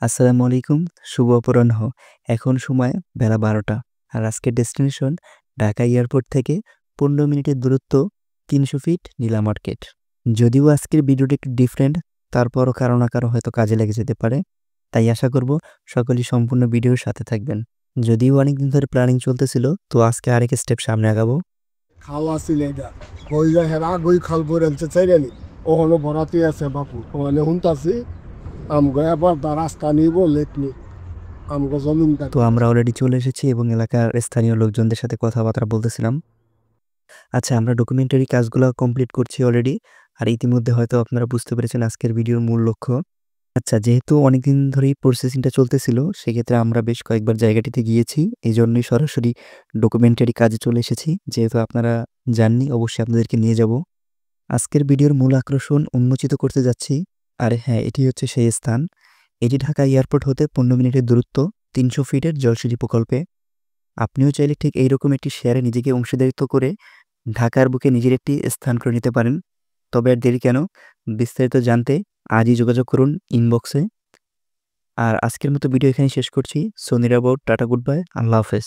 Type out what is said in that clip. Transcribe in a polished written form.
আসসালামু আলাইকুম, শুভ অপরাহ্ন। এখন সময় বেলা ১২টা। আর আজকের ডেস্টিনেশন ঢাকা এয়ারপোর্ট থেকে ১৫ মিনিটের দূরত্ব ৩০০ ফিট নীলা মার্কেট। যদিও আজকের ভিডিওটা একটু ডিফারেন্ট, তারপরও কারো না কারো হয়তো কাজে লেগে যেতে পারে। তাই আশা করব সকলেই সম্পূর্ণ ভিডিওর সাথে থাকবেন। যদিও অনেকদিন ধরে প্ল্যানিং চলতেছিল, তো আজকে আরেক স্টেপ সামনে আগাবো। খাওয়া ছিল এটা কইলা হেরা গই খাল বইরালতে চাইরানি ওহনো ভরাতি আছে বাপু ওহনে হুনতাছি আমগো এবার দা রাস্তা নিব লেটনি আমগো জমিনটা তো আমরা অলরেডি চলে এসেছি এবং এলাকার স্থানীয় লোকজনদের সাথে কথাবার্তা বলতেছিলাম। আচ্ছা, আমরা ডকুমেন্টারি কাজগুলো কমপ্লিট করছি অলরেডি। আর ইতিমধ্যে হয়তো আপনারা বুঝতে পেরেছেন আজকের ভিডিওর মূল লক্ষ্য। আচ্ছা, যেহেতু অনেকদিন ধরেই প্রসেসিংটা চলতেছিল, সেক্ষেত্রে আমরা বেশ কয়েকবার জায়গাটিতে গিয়েছি। এইজন্যই সরাসরি ডকুমেন্টারি কাজে চলে এসেছি। যেহেতু আপনারা যাননি, অবশ্যই আপনাদেরকে নিয়ে যাব। আজকের ভিডিওর মূল আকর্ষণ উন্মোচিত করতে যাচ্ছি। আর হ্যাঁ, এটি হচ্ছে সেই স্থান। এটি ঢাকা এয়ারপোর্ট হতে ১৫ মিনিটের দূরত্ব, ৩০০ ফিটের জলসিঁড়ি প্রকল্পে। আপনিও চাইলে ঠিক এইরকম একটি শেয়ারে নিজেকে অংশীদারিত্ব করে ঢাকার বুকে নিজের একটি স্থান করে নিতে পারেন। তবে আর দেরি কেন? বিস্তারিত জানতে আজই যোগাযোগ করুন ইনবক্সে। আর আজকের মতো ভিডিও এখানেই শেষ করছি। সো নিরাপদ, টাটা, গুড বাই, আল্লাহ হাফেজ।